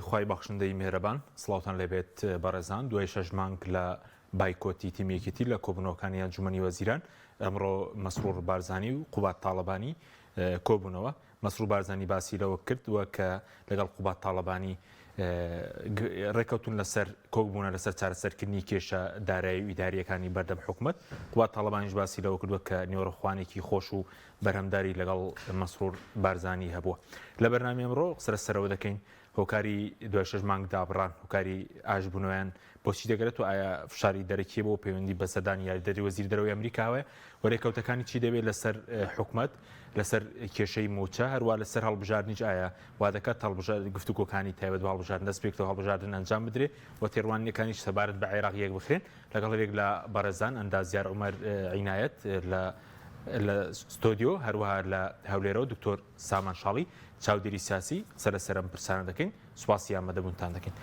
خوای بەخشندەی میهرەبان سڵاوتان لێبێت بەڕێزان دوای 6 مانگ لە بایکۆتی تیمێکیتی لە کۆبوونەوەکانی ئەنجومەنی وەزیران ئەمڕۆ مەسرور بارزانی و قوبات تاڵەبانی کۆبوونەوە. مەسرور بارزانی باسی لەوە کردووە کە لەگەڵ قوبات تاڵەبانی ڕێکەوتون لەسەر کۆبوونە لەسەر چارەسەرکردنی کێشە دارایی و ئیداریەکانی بەردەم حکوومەت. قوبات تاڵەبانیش باسی لەوە کردووە کە نێوەڕەخوانێکی خۆش و بەرهەمداری لەگەڵ مەسرور بارزانی هەبووە. لە بەرنامی ئەمڕۆ سەرەوە دەکەین هۆکاری دوای 6 مانگ دابڕان هۆکاری ئاژبوونەوەیان بۆچی دەگرێت و ئایا فشاری دەرەکیە بۆ پەیوەندی بە سەردانی یاریدەری وەزیر دەرەوەی ئەمریکاوە و ڕێکەوتەکانی چی دەبێت لەسەر حکوومەت لەسەر کێشەی موچە هەروە لەسەر هەڵبژاردنیش ئایا وا دەکات گفتوگۆکانی تایبەت بە هەڵبژاردن دەست پێکەوە هەڵبژاردن ئەنجام بدرێت و تێڕوانیەکانیش سەبارەت بە عێراق یەک بخرێن لەگەڵ ێک لە بەڕێزان ئەندازیار عومەر عینایەت لە ستۆدیۆ هەروەها لە هەولێرەوە دکتۆر سامان شاڵی چاودێری سیاسی سەرم پرسانە دەکەین سوپاسی ئامادەبوونتان دەکەین.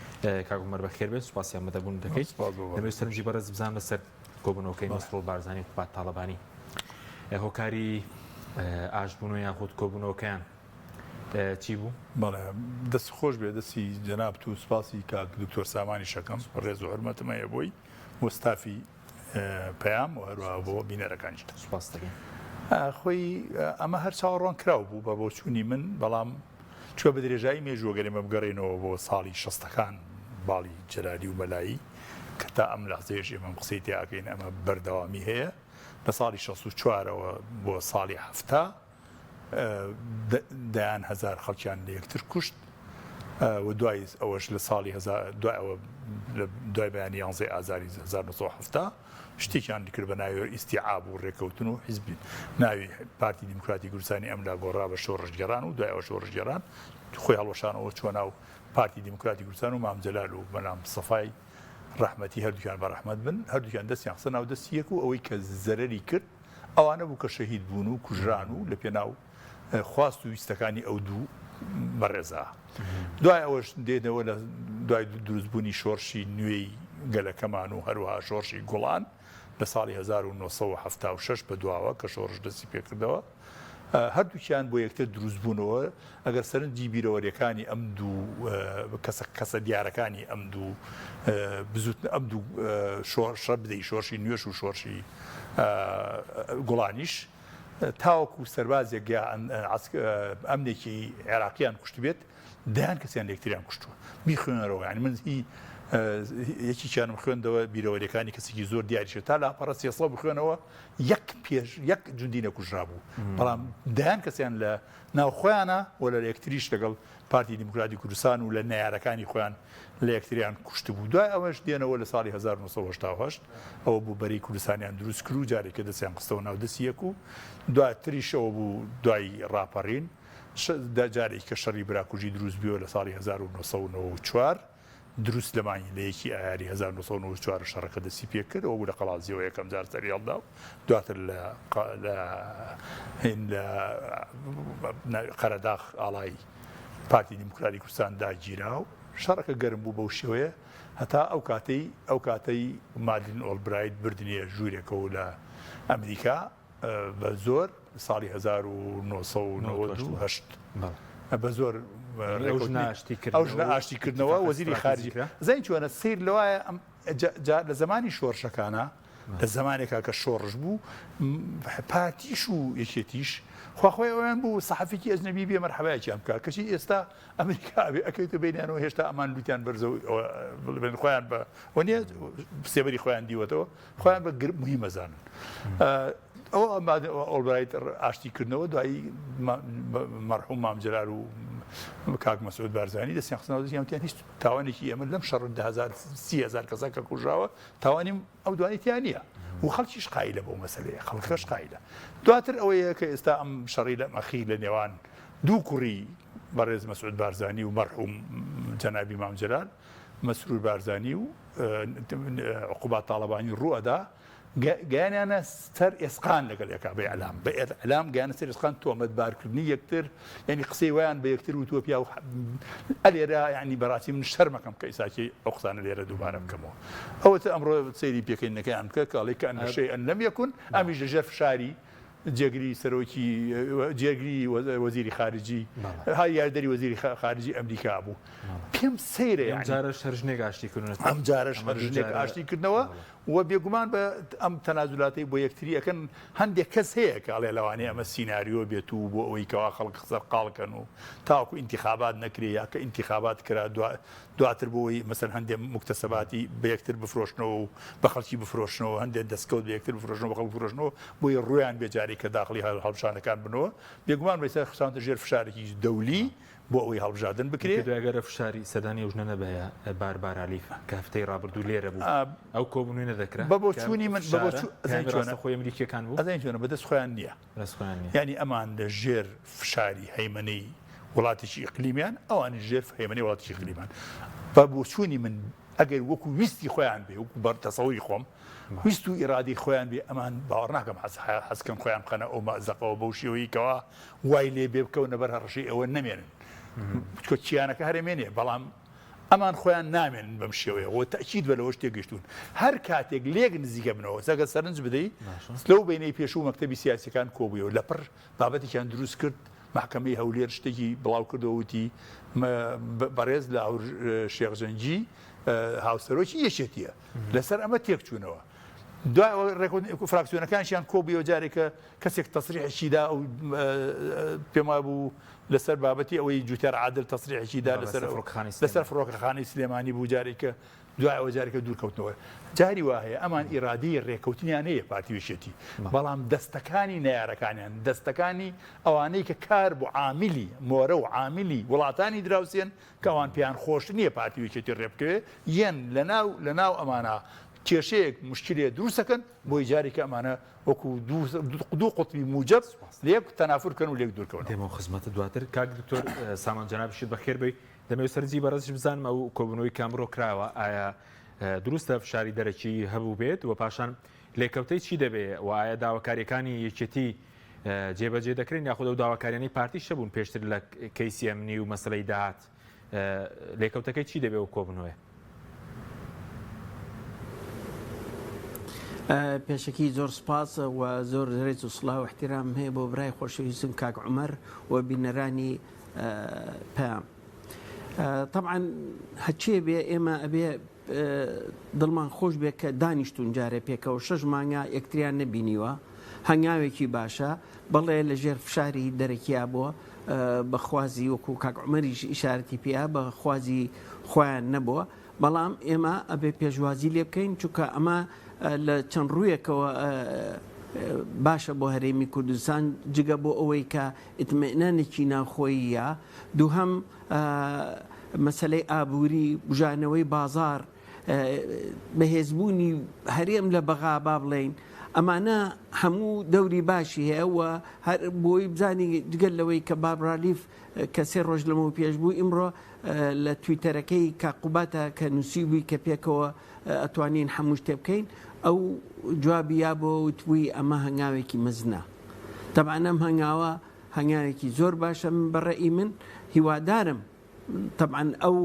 کاک عومەر بەخێر بێت سوپاسی ئامادەبوون دەکەیت. دەبێت سەرنجی بەڕێز بزان لەسەر کۆبوونەوەکەی مەسرور بارزانی و قوبات تاڵەبانی هۆکاری ئاژبوونەوە یاخود کۆبوونەوەکەیان چی بوو؟ بەڵێ دەست خۆش بێ دەستی جەناب و سوپاسی کاک دکتۆر سامانی شەکەم ڕێز و حرمەتمەیە بۆی وەستافی پەیام و هەروەها بۆ بینەرەکانیش سوپاس دەکەین. خۆی ئەمە هەر چاوەڕوان کراو بوو بە بۆچوونی من بەڵام چوە بە درێژایی مێژوەگەرێمە بگەڕێنەوە بۆ ساڵی 60ەکان باڵی جەلالی و بەلایی کە تا ئەم لەحزەیەش ئێمە قسەی تیاکەین ئەمە بەردەوامی هەیە لە ساڵی 64ەوە بۆ ساڵی 70 دایان هەزار خەڵکیان لە یەکتر کوشت و دوای ئەوەش لە ساڵی دوای بەیانی 11 ئازاری 1970 شتێکیان کرد بە ناوی ئیستیعاب و ڕێکەوتن و حیزبی ناوی پارتی دیموکراتی کوردستانی ئەم لا گۆڕا بە شۆڕژگەران و دوای ئەوە شۆڕژگەران خۆی هەڵوەشانەوە چوە ناو پارتی دیموکراتی کوردستان و مامجەلال و بەنام سەفای ڕەحمەتی هەردووکیان بە ڕەحمەت بن هەردووکیان دەستیان قسە ناو دەستیەک و ئەوەی کە زەرەری کرد ئەوانە بوو کە شەهید بوون و کوژران و لە پێناو خواست و ویستەکانی ئەو دوو بەڕێزا. دوای ئەوەش دێنەوە لە دوای دروستبوونی شۆڕشی نوێی گەلەکەمان و هەروەها شۆڕشی گوڵان لە ساڵی 1976 بە دواوە کە شۆڕش دەستی پێکردەوە هەردووکیان بۆ یەکتر دروست بوونەوە ئەگەر سەرنجی بیرەوەریەکانی ئەم دوو کەسە دیارەکانی ئەم دوو بزوتن ئەم دوو شۆڕشە بدەی شۆڕشی نوێش و شۆڕشی گوڵانیش تاوەکو سەربازێک ئەمنێکی عێراقییان کوشت بێت دایان کەسیان یەکتریان کوشتووە بیخوێنەرەوە ینی من یەکییانم خوێندەوە بیرەوەریەکانی کەسێکی زۆر دیاریشە تا لە پەڕە 300 بخوێنەوە یەک جوندی نەکوژرا بوو بەڵام دایان کەسیان لە ناوخۆیانە و لە یەکتریش لەگەڵ پارتی دیموکراتی کوردستان و لە نەیارەکانی خۆیان لە یەکتریان کوشت بوو. دوای ئەوەش دێنەوە لە ساڵی 1970 ئەوە بوو بەری کوردستانیان دروست کرد و جارێکە دەستیان قستەوە ناو دەستیەک و دواتریشەوە بوو دوای ڕاپەڕین جارێک کە شەڕی براکوژی دروست بیوە لە ساڵی 1994 دروست لەمانی لە یەکی ئایاری 1994 شەڕەکە دەستی پێ کرد ئەوە بوو لە قەڵازیەوە یەکەم جار سەری هەڵدا و دواتر لە قەرەداغ ئاڵای پارتی دیموکراتی کوردستان داگیرا و شەڕەکە گەرم بوو بەو شێوەیە هەتا ئەو کاتەی مادین ئۆڵبرایت بردنیە ژوورێکەوە لە ئەمریکا بە زۆر ساڵی 1998 بە زۆر ئاشتیکردنەوە وەزیری خارجی زین چۆنە سیر لەوایە لە زمانی شۆڕشەکانە لە زمانێکا کە شۆڕش بوو پارتیش و یەکێتیش خواخۆی ئەویان بوو سەحەفێکی ئەجنەبی بێ مەرحەبایەکیان بکات کەچی ئێستا ئەمریکا بێ ئەکەوێتە بینیانەوە هێشتا ئەمان لوتیان بەرزە بڵێن خۆیان بە وەنیە سێبەری خۆیان دیوەتەوە خۆیان بە مهمی مەزانن. ئەوە ئۆڵبرایت ئاشتیکردنەوە دوایی مەرحوم مامجەلال و کاک مەسعود بارزانی دەستیان قسە ناو دەستیان هیچ تاوانێکی ئێمە لەم شەڕ 30,000 کەسە کە کوژراوە تاوانیم ئەو دوانیتیان نییە و خەڵکیش قایلە بەو مەسەلەیە خەڵکەش قایلە. دواتر ئەوەیە کە ئێستا ئەم شەڕی لە مەخی لە نێوان دوو کوڕی بەڕێز مەسعود بارزانی و مەرحوم جەنابی مامجەلال مەسرور بارزانی و قوبات تاڵەبانی ڕوئەدا گیانیانە سەر ئێسقان لەگەڵ یەکا بە ئەلام گیانە سەر ئێسقان تۆمەتبارکردنی یەکتر ینی قسەی ویان بە یەکتر و تۆپیا و ئەلێرە ینی بەڕاستی من شەرمەکەم کە ئیساکی ئەو قسانە لێرە دووبارە بکەمەوە. ئەوە ئەمڕۆ سەیری پێکەینەکەیان بکە کاڵی کە ئەن شەیئەن لەم یەکون ئەمیش لەژێر فشاری جێگری سەرۆکی جێگری وەزیری خارجی ها یاردەری وەزیری خارجی ئەمریکا بوو پێم سەیرە جارش هەرژنێک ئاشتیکردن ئەم جارش هەرژنێک ئاشتیکردنەوە و بێگومان بە ئەم تەنازولاتی بۆ یەکتری ئەەکەن هەندێک کەس هەیە کە ئەڵێ لەوانەیە ئەمە سیناریۆ بێت و بۆ ئەوەی کەوا خەڵک سەرقاڵکەن و تاوەکو ئینتیخابات نەکرێ یا کە ئینتیخابات کرا دواتر بۆەوەی مەسەن هەندێک مکتەسەباتی بە یەکتر بفرۆشنەوە و بە خەڵکی بفرۆشنەوە هەندێک دەستکەوت بە یەکتر بفرۆشنەوە بە خەڵک بفرۆشنەوە بۆی ڕویان بێجاری کە داخلی هەڵبژانەکان بنەوە بێگومان بەسەر خستانتە ژێر فشارێکی دەولی بۆ ئەوەی هەڵبژاردن بکرێت دوگەرە فشاری سەدانی ئەوژنە نەبەیە باربار علیف کە هەفتەی ڕابردوو لێرە بوو ئەو کۆبوونی نەدەکرا بە بۆ چوونی من خۆی ئەمریکیەکان بوو ئەزین چۆنە بەدەست خۆیان نییە ینی ئەمان لە ژێر فشاری هەیمەنەی وڵاتێکی ئیقلیمیان ئەوانی ژێر هەیمەنەی وڵاتێکی ئیقلیمان بە بۆ چوونی من ئەگەر وەکو ویستی خۆیان بێ وەکو بەرتەسەوەری خۆم ویست و ئیرادی خۆیان بێ ئەمان باوەڕ ناکەم حەزکەم خۆیان بخەنە ئەو مەزەقەوە بەو شێوەی کەوا وای لێ بێ بکەونە بەر هەڕەشەی ئەوە نەمێنن کۆ چیانەکە هەرێمێنێ بەڵام ئەمان خۆیان نامێنن بەم شێوەیە بۆ تەکید بە لەوەش تێگەشتون هەر کاتێک لێک نزیکە بنەوە سەگە سەرنج بدەیت لەو بینەی پێشوو مەکتەبی سیاسەکان کۆبوویەوە لەپڕ بابەتێکیان دروست کرد محکەمەی هەولێر شتێکی بڵاو کردەوەتی بەڕێز لە شێخزەنجی هاوسەرۆکی یەشێتیە لەسەر ئەمە تێکچوونەوە دوای فراکسیۆنەکانشیان کۆبیەوە جارێکە کەسێک تەسریحێکیدا و پێما بوو لەسەر بابەتی ئەوەی جوتیار عادل تەسریحێکیدا لەسەر فڕۆکەخانەی سلێمانی بوو جارێکە دوای ئەوە جارێکە دوورکەوتنەوە جاری وا هەیە ئەمان ئیرادی ڕێکەوتنیان هەیە پارتیویشێتی بەڵام دەستەکانی نەیارەکانیان دەستەکانی ئەوانەی کە کار بۆ عامیلی مۆرە و عامیلی وڵاتانی دراوسێن کە ئەوان پێیان خۆش نییە پارتیویشێتی ڕێبکەوێ یەن لەناو ئەمانە کێشەیەک مشکلێ دروستەکەن بۆی جارێکە ئەمانە وەکو دوو قوتبی موجب لێک تەنافورکەن و لێک دوورکەون دێمە خزمەتە دواتر کاک دکتۆر سامان جەنابشت بەخێر بێ دەمەوێت سەرنجی بەڕێزش بزانم ئەو کۆبوونەوەی کامڕۆ کراوە ئایا دروستە فشاری دەرەکی هەبوو بێت و پاشان لێکەوتەی چی دەبێ و ئایا داواکاریەکانی یەکێتی جێبەجێ دەکرێن یاخود ئەو داواکاریانی پارتی شەبوون پێشتر لە کەیسی ئەمنی و مەسەلەی داهات لێکەوتەکەی چی دەبێ و کۆبوونەوەی پێشکی زۆر سپاس و زۆر ڕێز و سڵاو و احترام هەیە بۆ برای خۆشەویستم کاک عومەر و بینەرانی پەیام طبعا هەچێ بێ ئێمە ئەبێ دڵمان خۆش بێ کە دانیشتون جارێ پێکەوە 6 مانگە یەکتریان نەبینیوە هەنگاوێکی باشە بەڵێ لە ژێر فشاری دەرەکیا بووە بەخوازی وەکو کاک عومەریش ئیشارەتی پێیا بەخوازی خۆیان نەبووە بەڵام ئێمە ئەبێ پێشوازی لێ بکەین چونکە ئەمە لە چەند ڕوویەکەوە باشە بۆ هەرێمی کوردستان جگە بۆ ئەوەی کە ئتمێنانێکی ناوخۆییە دووهەم مەسەلەی ئابووری بژانەوەی بازار بەهێزبوونی هەرێم لە بەغا با بڵێین ئەمانە هەموو دەوری باشی هەیە و هەر بۆی بزانی جگەل لەوەی کە بابرالیف کە 3 ڕۆژ لەمەوە پێش بوو ئیمڕۆ لە تویتەرەکەی کاقوباتە کە نووسیبووی کە پێکەوە ئەتوانین هەموو شتێ بکەین ئەو جوابی یا بۆ وتبووی ئەمە هەنگاوێکی مەزنە تەبعا ئەم هەنگاوە هەنگاوێکی زۆر باشە من بەڕێی من هیوادارم طبعا ئەو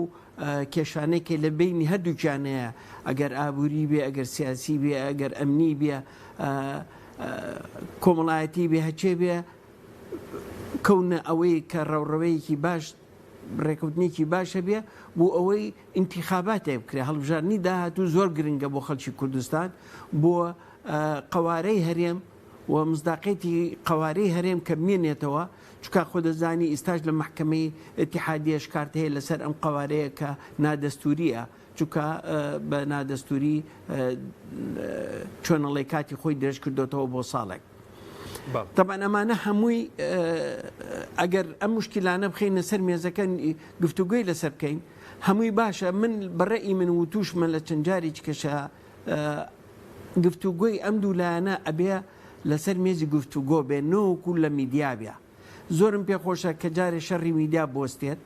کێشانێکی لە بینی هەردووکیانەیە ئەگەر ئابووری بێ ئەگەر سیاسی بێ ئەگەر ئەمنی بێ کۆمەڵایەتی بێ هەچێ بێ کەونە ئەوەی کە ڕەوڕەوەیەکی باش ڕێکەوتنێکی باشە بێ بۆ ئەوەی ئینتیخاباتێ بکرێ هەڵبژارنی داهاتوو زۆر گرنگە بۆ خەڵکی کوردستان بۆ قەوارەی هەرێم و مزداقەتی قەوارەی هەرێم کە بمێنێتەوە چکە خۆ دەزانی ئێستاش لە محکەمەی ئەتیحادیە شکارت هەیە لەسەر ئەم قەوارەیە کە نادەستوریە چونکە بە نادەستوری چۆنەڵی کاتی خۆی درێژ کردوتەوە بۆ ساڵێک طبعا ئەمانە هەمووی ئەگەر ئەم مشکلانە بخینە سەر مێزەکە گفتوگوی لەسەر بکەین هەمووی باشە من بەڕێی من و تووشمە لە چەند جارێکی کەشە گفتوگوی ئەم دوولایانە ئەبێ لەسەر مێزی گفتوگۆ بێ نەوەکو لە میدیا بێ زۆرم پێخۆشە کە جارێ شەڕی میدیا بۆستێت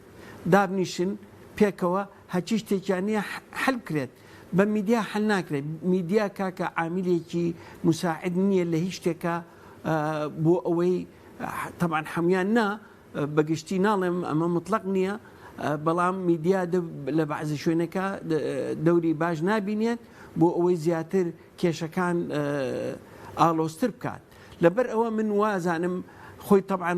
دابنیشن پێکەوە هەچی شتێکیانە حەل کرێت بە میدیا حەل ناکرێت میدیا کاکە عاملێکی مساعد نییە لە هیچ شتێکە بۆ ئەوەی طبعا هەمویان نا بەگشتی ناڵێم ئەمە مطلق نییە بەڵام میدیا لە بەعزی شوێنەکە دەوری باش نابینێت بۆ ئەوەی زیاتر کێشەکان ئالۆستر بکات لەبەر ئەوە من وازانم خۆی طبعا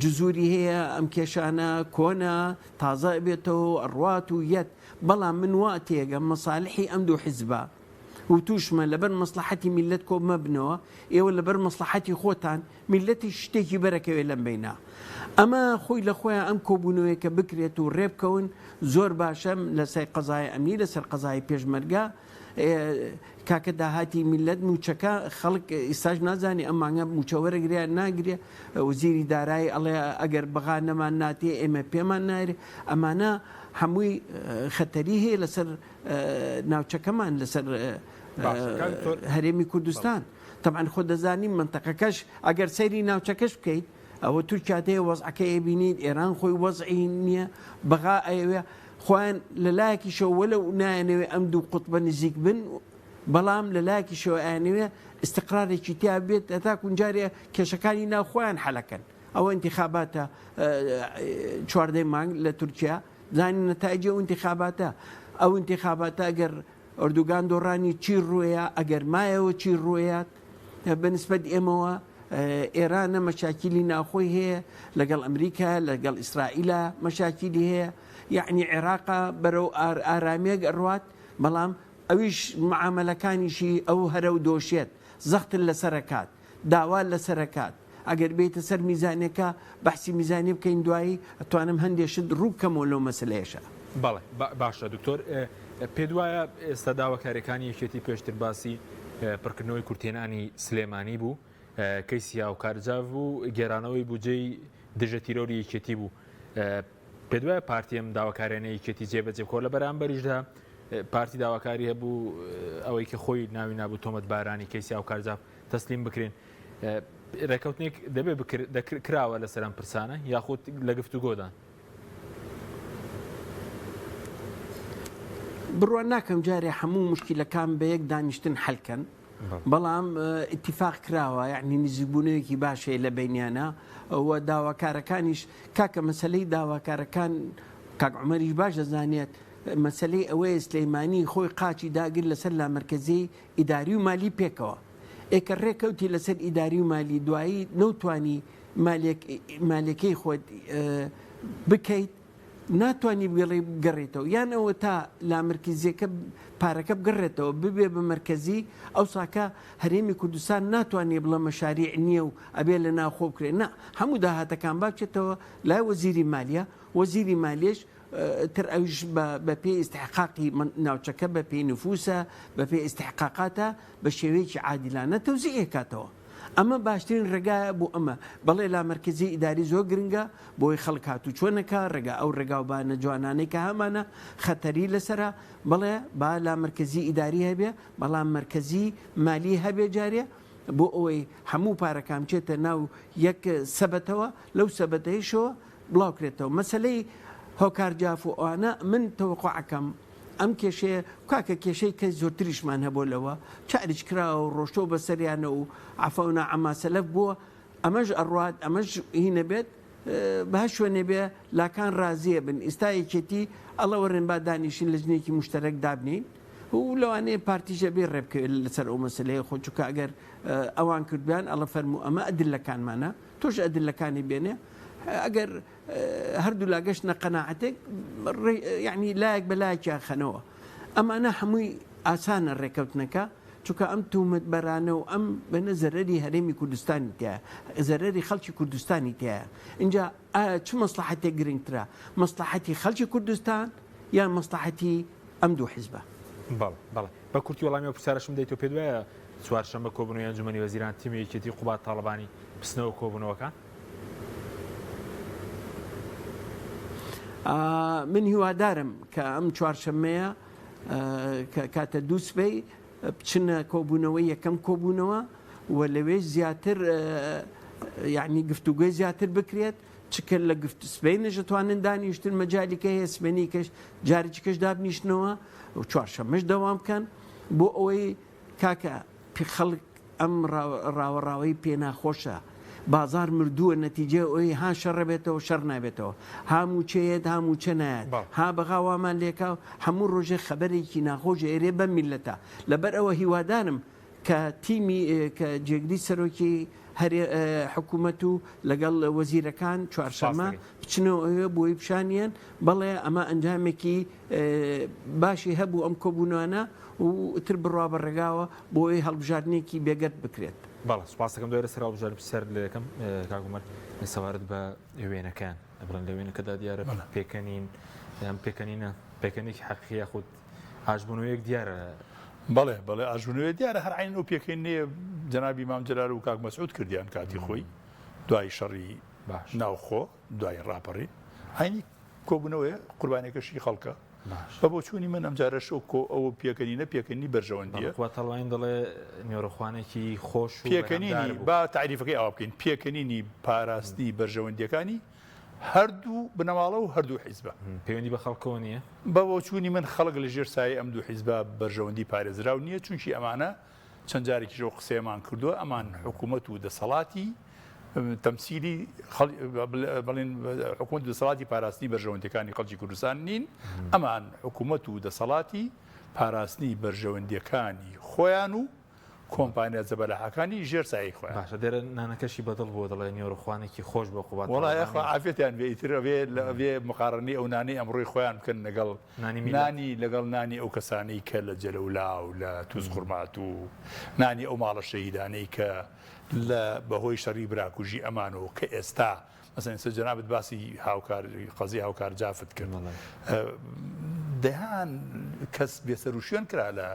جزوری هەیە ئەم کێشانە کۆنا تازە بێتەوە ئەڕوات و یەت بەڵام من وا تێگەم مەساڵحی ئەم دوو حیزبە و تووشمە لەبەر مەسلحەتی میلەت کۆ مەبنەوە ئێوە لەبەر مەسلحەتی خۆتان میلەتی شتێکی بەرەکەوێت لەم بینە ئەمە خۆی لە خۆیان ئەم کۆبوونەوەی کە بکرێت و ڕێبکەون زۆر باشەم لەسەر قەزای ئەمنی لەسەر قەزای پێشمەرگە کاکە داهاتی میلەت موچەکە خەڵک ئێستاش نازانی ئەم مانگە موچەوەرەگریا ناگرێ وزیری دارایی ئەڵێ ئەگەر بەغا نەمان ناتێ ئێمە پێمان نارێ ئەمانە هەمووی خەتەری هەیە لەسەر ناوچەکەمان لەسەر هەرێمی کوردستان طبعا خۆ دەزانین منتەقەکەش ئەگەر سەیری ناوچەکەش بکەیت ئەوە تورکیا دەیە وەزعەکە ئێبینیت ئێران خۆی وەزعی نییە بەغا ئەوێ خۆیان لە لایەکیشەوە وەلەو نایەنەوێ ئەم دوو قوتبە نزیک بن بەڵام لە لایەکیشەوە ئایانەوێ استقرارێکی تیا بێت هەتا کونجارێ کێشەکانی ناو خۆیان حەلەکەن ئەوە انتخاباتە چواردەی مانگ لە تورکیا زانی نەتایجە ئەو انتخاباتە ئەو انتخاباتە ئەگەر ئەردوگان دۆڕانی چی ڕوویە ئەگەر مایەوە چی ڕوویات بەنسبەت ئێمەوە ئێرانە مەشاکیلی ناوخۆی هەیە لەگەڵ ئەمریکا لەگەڵ ئیسرائیلە مەشاکیلی هەیە یعنی عێراقا بەرەو ئارامێک ئەڕوات بەڵام ئەویش معاملەکانیشی ئەو هەرە و دۆشێت زەختن لەسەرکات داوا لەسەرکات ئەگەر بێتە سەر میزانەکە بەحسی میزانی بکەین دوایی ئەتوانم هەندێشت ڕووکەمەوە لەو مەسلەیەشە. بەڵێ باشە دکتۆر پێ وایە ئێستا داواکاریەکانی یەکێتی پێشتر باسی پڕکردنەوەی کورتێنانی سلێمانی بوو کەیسی هاوکارجاو و گێرانەوەی بودجەی دژە تیرۆری یەکێتی بوو پێ وایە پارتیم داواکاریانە یەکێتی جێبەجێ کۆ لە بەرامبەریشدا پارتی داواکاری هەبوو ئەوەی کە خۆی ناوی نابوو تۆمەت بارانی کەیسی هاوکارجاو تەسلیم بکرێن ڕێکەوتنێک دەبێت کراوە لەسەر ئەم پرسانە یاخود لە گفتوگۆدان بڕوان ناکەم جارێ هەموو مشکلەکان بە یەک دانیشتن حەلکەن بەڵام ئیتیفاق کراوە یعنی نزیکبوونەوەیەکی باشەیە لە بینیانە ئەوە داواکارەکانیش کاکە مەسلەی داواکارەکان کاک عومەریش باش دەزانێت مەسلەی ئەوەیە سلەیمانی خۆی قاچی داگر لەسەر لامەرکەزی ئیداری و مالی پێکەوە ئێکە ڕێکەوتی لەسەر ئیداری و مالی دوایی نەوتوانی مالەکەی خۆت بکەیت ناتوانانی بگەڵی بگەڕێتەوە یان ئەوە تا لامەرکزیەکە پارەکە بگەڕێتەوە ببێ بە مەرکەزی ئەو ساکە هەرێمی کوردستان ناتوانێت بڵە مەشاریع نییە و ئەبێ لە ناوخۆ بکرێت نه هەموو داهاتەکان باچێتەوە لای وەزیری مالیە وەزیری مالیش تر ئەوش بە پێی ئیستحقاقی ناوچەکە بە پێی نفوسە بە پێی ئیستحقاقاتە بە شێوەیەکی عادلانە تەوزیعێکاتەوە ئەمە باشترین ڕێگایە بۆ ئەمە بەڵێ لامەرکزی ئیداری زۆر گرنگە بۆی خەڵک هاتوو چۆنەکە ڕێگا ئەو ڕێگا و بانە جوانانەی کە هەمانە خەتەری لەسرە بڵێ با لامەرکزی ئیداری هەبێ بەڵام مرکزی مالی هەبێ جارێ بۆ ئەوەی هەموو پارەکان بچێتە ناو یەک سەبەتەوە لەو سەبەتەیشەوە بڵاوکرێتەوە مەسلەی هۆکارجاف و ئەوانە من تەوەقعەکەم ئەم کێشەیە کاکە کێشەی کەس زۆرتریشمان هەبوو لەوە چاریچ کراوە و ڕۆشتۆ بەسەریانە و عەفەونا ئەماسەلەف بووە ئەمەش ئەڕوات ئەمەش هینە بێت بەها شوێنێ بێ لاکان ڕازیە بن ئێستا یەکێتی ئەڵە وەڕێن با دانیشین لە ژنێکی مشتەرەک دابنین و لەوانەیە پارتیژە بێ ڕێبکەوێت لەسەر ئەو مەسلەیە خۆ چووکە ئەگەر ئەوان کردیان ئەڵە فەرموو ئەمە ئەدلەکانمانە تۆش ئەدلەکانی بێنێ ئەگەر هەردوو لاگەشت نەقەناعەتێک یعنی لایەک بە لایەکیان خەنەوە ئەمانە هەمووی ئاسانە ڕێکەوتنەکە چونکە ئەم تومەت بەرانە و ئەم بەنە زەرەری هەرێمی کوردستانی تایە زەرەری خەڵکی کوردستانی تایە اینجا چ مەسلحەتێک گرنگترە مەسلحەتی خەڵکی کوردستان یان مەسلحەتی ئەم دوو حیزبە بەڵێ بە کورتی وەڵامی پرسیارەشم دەیتەوە پێ وایە چوارشەممە کۆبوونەوەی ئەنجومەنی وەزیران تیمی یەکێتی قوبات تاڵبانی بستنەوە کۆبوونەوەکان من هیوادارم کە ئەم چوارشەممەیە کاتە دووسبەی بچنە کۆبوونەوەی یەکەم کۆبوونەوە و لەوێ زیاتر یعنی گفتوگوی زیاتر بکرێت چکە لە سبەی نەژەتوانن دانیشتن مەجالیکە هەیە سبێنی کەش جارێکی کەش دابنیشتنەوە و چوارشەممەش دەوام بکەن بۆ ئەوەی کاکە خەڵک ئەم ڕاوەڕاوەی پێ ناخۆشە بازار مردووە نەتیجە ئەوی ها شەڕ بێتەوە شەڕ نابێتەوە هەموو چێت هەموو چە نایەت ها بەغاوامان لێکا هەموو ڕۆژێ خەبەرێکی ناخۆشە ئێرێ بە میلەتە لەبەر ئەوە هیوادارم کە تیمی کە جێگری سەرۆکی حکوومەت و لەگەڵ وەزیرەکان چوارشەممە بچنەوە بۆی پیشانیان بەڵێ ئەمە ئەنجامێکی باشی هەبوو ئەم کۆبوونەوەە وتر بڕوا بە ڕێگاوە بۆی هەڵبژاردنێکی بێگەت بکرێت. بەڵێ سوپاسەکەم دوێرە سەر هەڵبژاردن سەر لە یەکەم کاگومەر سەوارت بە وێنەکان بڵێن لە وێنەکەدا دیارە پێکەنین یان پێکەنێکی حەقیقی خودت ئاژبوونەوەیەک دیارە. بەڵێ ئاژبوونەوەی دیارە هەر عین و پێکەین نییە جەنابی مام جەلال و کاک مەسعود کردیان کاتی خۆی دوای شەڕی ناوخۆ دوای ڕاپەڕی عینی کۆبوونەوەی قوربانێکەشی خەڵکە بە بۆ چوونی من ئەم جارە ئەوە پێکەنینە پێکەنی بەرژەوەندیە تەڵوان دەڵێ نێڕخوانێکی خۆش پێکەنینی با تعریفەکەی ئاوا بکەین پێکەنینی پاراستنی بەرژەوەندیەکانی هەردوو بنەماڵە و هەردوو حیزبە پەیوەندی بە خەڵکەوە نییە بە بۆ چوونی من خەڵک لە ژێر سایە ئەم دوو حیزبە بەرژەوەندی پارێزراو نییە چونکی ئەمانە چەند جارێکیشەوە قسەیەمان کردووە ئەمان حکوومەت و دەسەڵاتی تەمسیلی بڵێن حکوومەت و دەسەڵاتی پاراستنی بەرژەوەندیەکانی خەڵکی کوردستان نین ئەمان حکوومەت و دەسەڵاتی پاراستنی بەرژەوەندیەکانی خۆیان و کۆمپانیا زەبەلاحەکانی ژێر سایەی خۆیان. باشە دێرە نانەکەشی بەدڵ بۆ دەڵێ نێڕخوانێکی خۆش بۆ قوبات وڵای خۆ عافێتیان بێ ئیترەوێ لەوێ مقارنەی ئەو نانی ئەمڕۆی خۆیان بکەن لەگەڵ نانی لەگەڵ نانی ئەو کەسانەی کە لە جەلەولا و لە تووس قورمات و نانی ئەو ماڵە شەهیدانەی کە لە بەهۆی شەڕی براکوژی ئەمانەوە کە ئێستا مەسەن سەر جەنابەت باسی قەزی هاوکار جافت کرد دەیان کەس بێسەروشیان کرا لە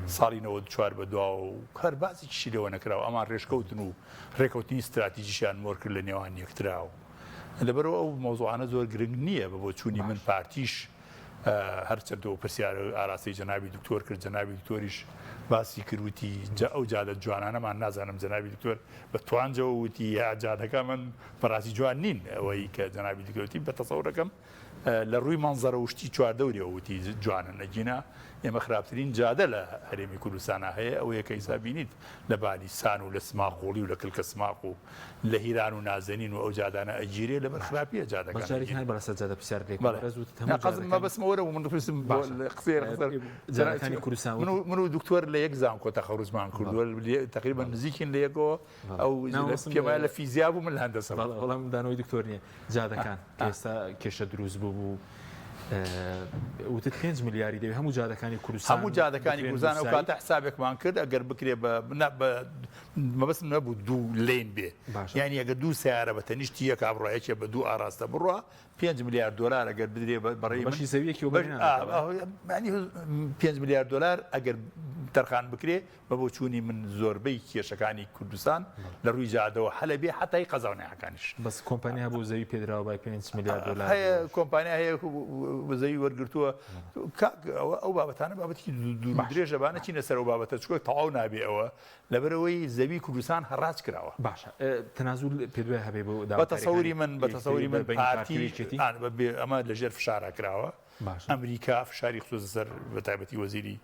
ساڵی 94 بەدواوە و کار بازێکیشی لەوە نەکراوە ئەمان ڕێژکەوتن و ڕێکەوتنی استراتیژیشیان مۆر کرد لە نێوان یەکتراوە لەبەرەوە ئەو مۆزوعانە زۆر گرنگ نییە بە بۆ چوونی من پارتیش هەرچەندەوە پرسیارە ئاراستی جەنابی دکتۆر کرد جەنابی دکتۆریش باسی کردوتی ئەو جادە جوانانەمان نازانم جەنابی دکتۆر بە توانجەوە وتی یا جادەکە من بەڕاستی جوان نین ئەوەی کە جەنابی دکتۆرتی بە تەسەوڕەکەم لە ڕووی مانزەرە وشتی چواردەوریەوە وتی جوانە نەگینە ئێمە خراپترین جادە لە هەرێمی کوردستانە هەیە ئەو یەکە ئیسابینیت لە بالیسان و لە سماقۆڵی و لە کلکە سماق و لە هیران و نازەنین و ئەو جادانە ئەگیرێ لەبەر خراپیە جادەکان بەسمەوەرە و من پرسم قسەکانی کوردستان من و دکتۆر لە یەک زان کۆ تەخەڕوزمان کردووە تقریبا نزیکین لە یەکەوە ئەو پێمایە لە فیزیا بوو من لە هەندەسە وەڵام دانەوەی دکتۆر نییە جادەکان ئێستا کێشە دروست بوو وتت 5 میلیاری دەوێت هەموو جادەکانی کوردستان هەموو جادەکانی کوردستان ئەو کاتە حسابێکمان کرد ئەگەر بکرێ مەبەستم نەبوو دوو لێن بێ یعنی ئەگەر دوو سیارە بە تەنیشتی یەک ئابڕایەکێ بە دوو ئاراستە بڕوە 5 میلیارد دلار ئەگەر بدرێ بەڕێی بەشی زەویەکی 5 میلیارد دلار ئەگەر تەرخان بکرێ بە بۆ چوونی من زۆربەی کێشەکانی کوردستان لە ڕووی جادەوە هەلە بێ حتای قەزاونەکانیش بەس کۆمپانیا بۆ زەوی پێدراوە بای 5 میلیارد دلار هەیە کۆمپانیا هەیە زەوی وەرگرتووە ئەو بابەتانە بابەتی درێژە بانە چینە سەر ئەو بابەتە چکۆ تەواو نابێ ئەوە لەبەرەوەی زەوی کوردستان هەڕاج کراوە باشە تەنازول پێدوای هەبێ بۆ بە تەسەوری من پارتی ئەمە لەژێر فشارە کراوە ئەمریکا فشاری خصوص سەر بە تایبەتی وەزیری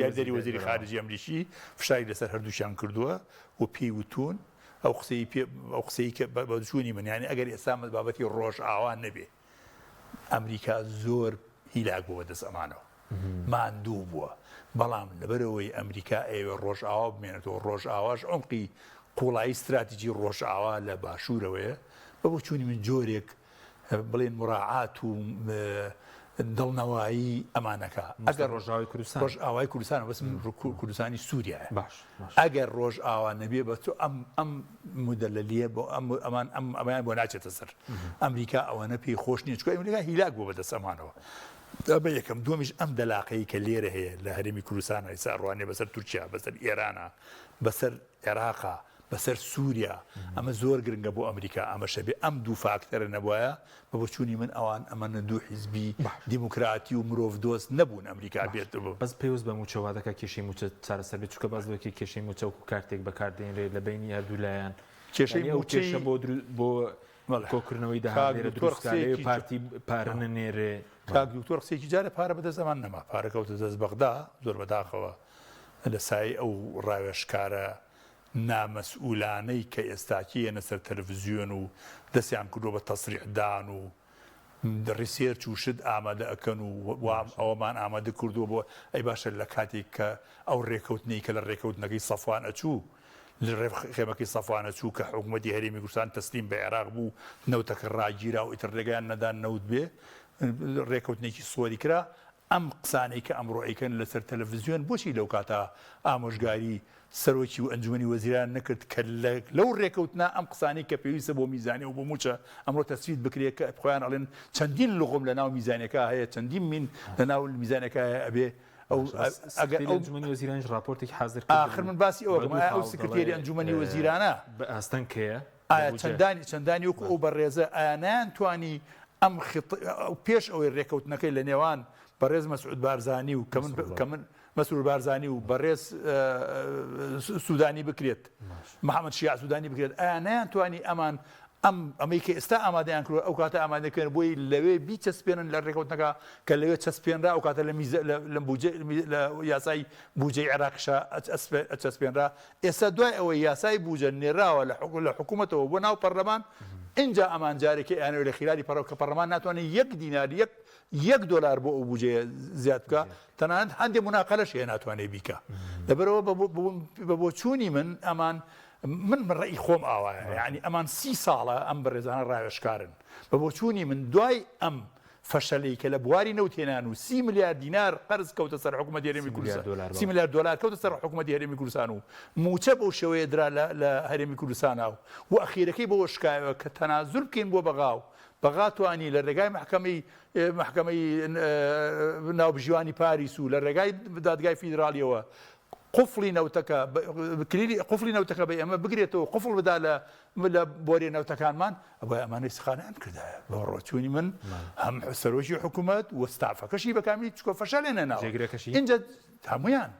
یاردەری وەزیری خارجی ئەمریکی فشاری لەسەر هەردووشیان کردووە و پێی وتون ئەو قسەی کە بەچوونی من یانی ئەگەر ئێستا بابەتی ڕۆژ ئاوان نەبێ ئەمریکا زۆر هیلاک بووە دەست ئەمانەوە ماندوو بووە بەڵام لەبەرەوەی ئەمریکا ئێوە ڕۆژ ئاوا بمێنێتەوە ڕۆژ ئاواش عمقی قوڵایی استراتیژی ڕۆژ ئاوا لە باشوورەوەیە بە بۆ چوونی من جۆرێک بڵێن مراعات و دڵنەوایی ئەمانەکە ئەگەر ڕۆژاوای کوردستان ڕۆژ ئاوای کوردستان بەس کوردستانی سووریایە ئەگەر ڕۆژ ئاوا نەبێ بە تۆ ئەم مدەلەلیە بۆ ئەمان بۆ ناچێتە سەر ئەمریکا ئەوەنە پێی خۆش نییە چکە ئەمریکا هیلاک بوو بەدەست ئەمانەوە بە یەکەم دومیش ئەم دەلاقەی کە لێرە هەیە لە هەرێمی کوردستانە ئێستا ڕوانێ بەسەر تورکیا بەسەر ئێرانە بەسەر عێراقا بەسەر سووریا ئەمە زۆر گرنگە بۆ ئەمریکا ئەمە شەبێ ئەم دوو فاکتەرە نەبووایە بە بۆچوونی من ئەوان ئەمەە دوو حیزبی دیموکراتی و مرۆڤ دۆست نەبوون ئەمریکا بێت بوو بەس پێویست بە موچەوادەکە کێشەی موچە چارەسەر بێت چکە باز بەکە کێشەی موچە و کارتێک بەکاردێنرێت لە بینی هەردوولایەن کێشەی کێشە بۆ کۆکردنەوەی داهێرە دروستکاری پارتی پارە نێرێ کاک دکتۆر قسێکی جارە پارە بەدەست زەمان نەما پارەکەوتە دەست بەغدا زۆر بەداخەوە لە سای ئەو ڕاوێژکارە نامەسئولانەی کە ئێستاکیەنە سەر تەلەڤیزیۆن و دەستیان کردو بە تەسریحدان و ڕیسێرچ و شت ئامادە ئەکەن و ئەوەمان ئامادە کردووە بۆ ئەی باشە لە کاتێک کە ئەو ڕێکەوتنی کە لە ڕێکەوتنەکەی سەفوان ئەچوو خێمەکەی سەفوانە چوو کە حکوومەتی هەرێمی کوردستان تەسلیم بە عێراق بوو نەوتەکە ڕاگیرا و ئیتر ڕێگەیان نەدان نەوت بێ ڕێکەوتنێکی سۆری کرا ئەم قسانەی کە ئەمڕۆ ئەیکەن لەسەر تەلەڤیزیۆن بۆچی لەو کاتە ئامۆژگاری سەرۆکی و ئەنجومەنی وەزیران نەکرد کە لەو ڕێکەوتنا ئەم قسانەی کە پێویستە بۆ میزانی و بۆ موچە ئەمڕۆ تەسوید بکرێت کە خۆیان ئەڵێن چەندین لغۆم لە ناو میزانەکە هەیە چەندین من لە ناو میزانەکە ئەبێ ئەو ئەنجومەنی وەزیرانیش راپۆرتێکی حاضر آخر من باسی ئەو سکرتێری ئەنجومەنی وەزیرانە ئاستەن کەیە ئایا چەندانی وەکو ئەو بەڕێزە ئایا نەیانتوانی ئەم پێش ئەوەی ڕێکەوتنەکەی لە نێوان بەڕێز مەسعود بارزانی و کە من مەسعود بارزانی و بەڕێز سوودانی بکرێت محەممەد شیع سوودانی بکرێت ئایا نەیانتوانی ئەمان ئەمەی کە ئێستا ئامادەیان کرد ئەو کاتە ئامادەکەن بۆی لەوێ بیچەسپێنن لە ڕێکەوتنەکە کە لەوێ چەسپێنرا ئەو کاتە لە یاسای بوجەی عێراقیشا ئەچەسپێنرا ئێستا دوای ئەوەی یاسای بوجە نێراوە لە حکوومەتەوە بۆ ناو پەرلەمان اینجا ئەمان جارێکی ئەیانەوە لە خیلالی پەرەوە کە پەرلەمان ناتوانێت $1 $1 بۆ ئەو بوجەیە زیاد بکە تەنانەت هەندێک مناقەلەش هەیە ناتوانێت بیکە لەبەرەوە بە بۆچوونی من ئەمان من ڕێی خۆم ئاوایە یعنی ئەمان 30 ساڵە ئەم بەڕێزانە ڕاوێشکارن بە بۆچوونی من دوای ئەم فەشەلەی کە لە بواری نەوتێنان و 30 ملیار دینار قەرز کەوتە سەر حکوومەتی هەرێمی کوردستان 30 ملیار دلار کەوتە سەر حکوومەتی هەرێمی کوردستان و موچە بەو شێوەیە درا لە هەرێمی کوردستانە و ئەخیرەکەی بەوە شکایەوە کە تەنازول بکەین بۆ بەغا توانی لە ڕێگای محکەمەی ناوبژیوانی پاریس و لە ڕێگای دادگای فیدراالیەوە قفڵی نەوتەکە بە ئێمە بگرێتەوە قفڵ بدا لە بۆرێ نەوتەکانمان ئەوە ئەمانەی سخانیان کردایە بە ڕۆچوونی من هەم سەرۆکی حکوومەت وەستافەکەشی بەکامی چکۆ فەشەلێنە ناو اینجا هەمویان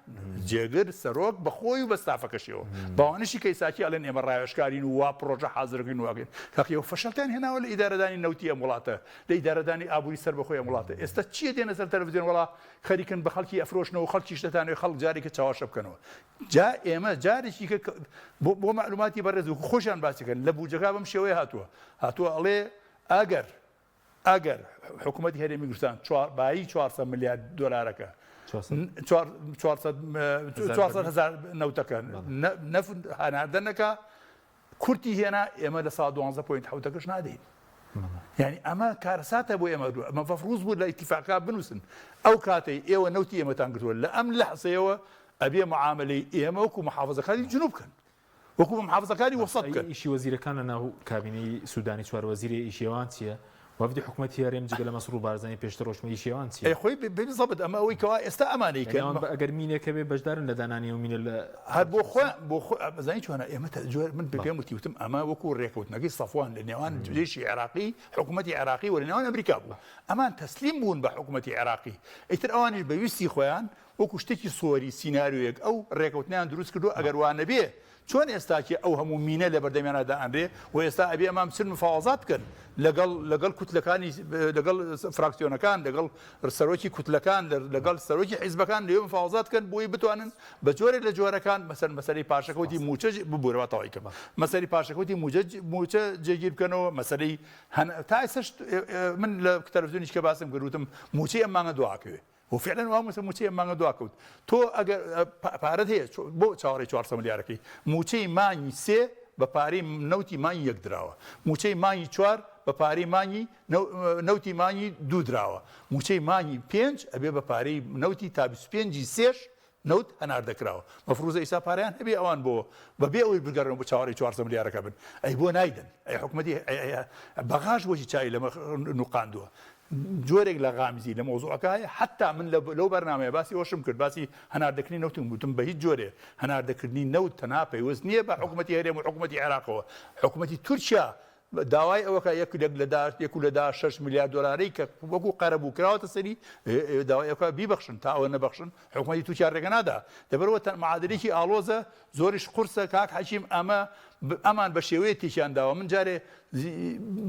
جێگر سەرۆک بەخۆی و بەستافەکەشیەوە باوانشی کەیساکی ئەڵێن ئێمە ڕاوێشکارین و وا پرۆژە حازرگرین واگەین کاکیەوە فەشەلتیان هێناوە لە ئیدارەدانی نەوتی ئەم وڵاتە لە ئیدارەدانی ئابووری سەر بەخۆی ئەم وڵاتە ئێستا چیە دێنە سەر تەلەڤیزیۆن وڵا خەریکن بە خەڵکی ئەفرۆشنەوە خەڵکی شتەتانەوەی خەڵک جارێکە چاوەشە بکەنەوە جا ئێمە جارێکی کە بۆ معلوماتی بەڕێز و خۆشیان باسیکەن لە بوجەکە بەم شێوەیە هاتووە ئەڵێ ئەگەر حکوومەتی هەرێمی کوردستان بایی 400 ملیار دلارەکە 400,000 نەوتەکە هەناردنەکە کورتی هێنا ئێمە لە 12.7 نادەین یعنی ئەمە کارەساتە بۆ ئێمە ئەمە فەفروز بوو لە ئیتیفاقا بنووسن ئەو کاتەی ئێوە نەوتی ئێمەتان کردووە لە ئەم لەحزەیەوە ئەبێ معاملەی ئێمە وەکو محافظەکانی جنوب بکەن وەکو محافظەکانی وەسەط بکەن ئیشی وەزیرەکان لە ناو کابینەی سوودانی چوار وەزیری ئیشێوان چییە؟ وەفدی حکوومەتی هەرێم جگە لە مەسعود بارزانی پێشتر ڕۆژمە ئیشێوان چییە؟ خۆی بێزەبت ئەمە ئەوەی کەوا ئێستا ئەمانەی کە ئەگەر مینێکە بێ بەشدارن لە دانانی و مینە لە هەر بۆ بەزانی چۆنە ئێمە من پێم وتیوتم ئەمە وەکو ڕێکەوتنەکەی سەفوان لە نێوان جێشی عێراقی حکوومەتی عێراقی و لە نێوان ئەمریکا بوو ئەمان تەسلیم بوون بە حکوومەتی عێراقی ئیتر ئەوانیش بەویستی خۆیان وەکو شتێکی سۆری سیناریۆیەک ئەو ڕێکەوتنیان دروست کردو ئەگەر وانە بێ چۆن ئێستاکی ئەو هەموو مینە لە بەردەمیانەدا ئەنرێ و ئێستا ئەبێ ئەمام چن مفاوەزات بکەن لەگەڵ کوتلەکانی لەگەڵ فراکسیۆنەکان لەگەڵ سەرۆکی کوتلەکان لەگەڵ سەرۆکی حیزبەکان لێ مفاوەزات بکەن بۆی بتوانن بە جۆرێک لە جۆرەکان مەسەلەی پاشەکەوتی موچە ببوورەوە تەواویکەم مەسەلەی پاشەکەوتی موچە جێگیر بکەنەوە مەسەلەی تا ئێستاش من لە تەلەڤیزیۆنیش کە باسم کردوتم موچەی ئەم مانگە دواکەوێ وفعلا وامسە موچەی مانگە دواکەوت تۆ ئەگەر پارەت هەیە بۆ چاوەڕێی 400 ملیارەکەی موچەی مانگی 3 بە پارەی نەوتی مانگی 1 دراوە موچەی مانگی 4 بە پارەی مانگی نەوتی مانگی 2 دراوە موچەی مانگی 5 ئەبێ بە پارەی نەوتی تا 25 3 نەوت هەناردەکراوە مەفروزە ئیسا پارەیان هەبێ ئەوان بەبێ ئەوەی بگەڕن بە چاوەڕێی 400 ملیارەکە بن ئەی بۆ نایدن ئەی حکوومەتی بەغاش بۆشی چای لەمە نوقاندووە جۆرێک لە غامزی لە مۆزوعەکە هەیە حتا من لەو بەرنامەیە باسی ئەوشم کرد باسی هەناردەکردنی نەوتم گوتم بە هیچ جۆرێ هەناردەکردنی نەوت تەنها پەیوەست نییە بە حکوومەتی هەرێم و حکوومەتی عێراقەوە حکوومەتی تورکیا داوای ئەوەکە یەک لە 6 ملیار دلاری کە وەکو قەرەبوو کراوەتە سەری داوای ئەوکە بیبەخشن تا ئەوە نەبەخشن حکوومەتی تورکیا ڕێگە نادا دەبەرەوە معادلێکی ئاڵۆزە زۆریش قورسە کاک حەکیم ئەمان بە شێوەیە تێکیان داوە من جارێ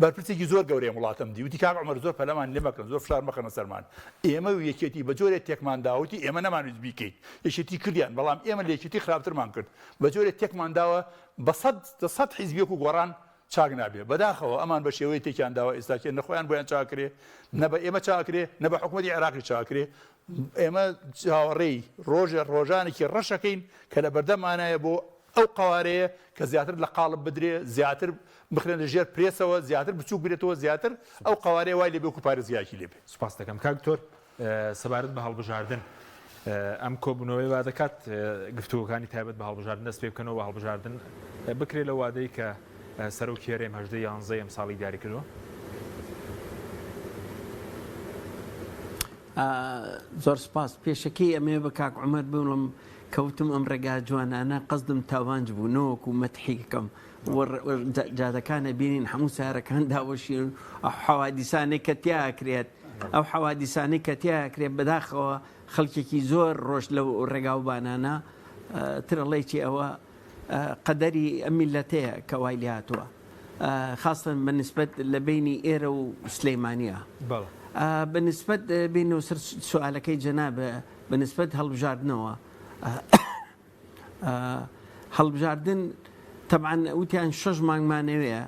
بەرپرسێکی زۆر گەورەی وڵاتم دیوتی کاک عومەر زۆر پەلەمان لێ مەکەن زۆر فشار مەکەنە سەرمان ئێمە و یەکێتی بە جۆرێک تێکمان داوتی ئێمە نەمانویست بیکەیت یەکێتی کردیان بەڵام ئێمە لە یەکێتی خراپترمان کرد بە جۆرێک تێکمان داوە بە 100 حیزبێک و گۆڕان چاک نابێ بەداخەوە ئەمان بە شێوەیە تێکیان داوە ئێستاکێ نەخۆیان بۆیان چاکرێ نە بە ئێمە چاکرێ نە بە حکوومەتی عێراقی چاکرێ ئێمە چاوەڕێی ڕۆژانێکی ڕەشەکەین کە لە بەردەمانایە بۆ ئەو قوارەیە کە زیاتر لە قاڵب بدرێ زیاتر بخرێن لە ژێر پرێسەوە زیاتر بچوک بێتەوە زیاتر ئەو قوارەیە وای لێ بێ و پارێزگاکی لێ بێ. سوپاس دەکەم کاکتۆر سەبارەت بە هەڵبژاردن ئەم کۆبوونەوەی وا دەکات گفتوگەکانی تایبەت بە هەڵبژاردن دەست پێ بکەنەوە هەڵبژاردن بکرێت لە وادەی کە سەرۆکی هەرێم 11 ئەم ساڵی دیاری کردووە. زۆر سپاس پێشەکەی ئەمێ بە کاک عومەر بووم کەوتم ئەم ڕێگا جوانانە قەزدم تاوانج بوو نەوەکو مەتحیکەم جادەکانە بینین هەموو سارەکان داوەشین ئەو حەوادیسانەی کە تیاکرێت ئەو حەوادیسانەی کە تیاکرێت بەداخەوە خەڵکێکی زۆر ڕۆژ لەو ڕێگاوبانانە ترەڵێکی ئەوە قەدەری ئەم میلەتەیە کە وای لێ هاتووە خاستن بەنسبەت لە بینی ئێرە و سلەیمانیە. بنسبت بینەوە سەر سوالەکەی جەنابە بنسبت هەڵبژاردنەوە هەڵبژاردن طبعا وتیان 6 مانگمانەوەیە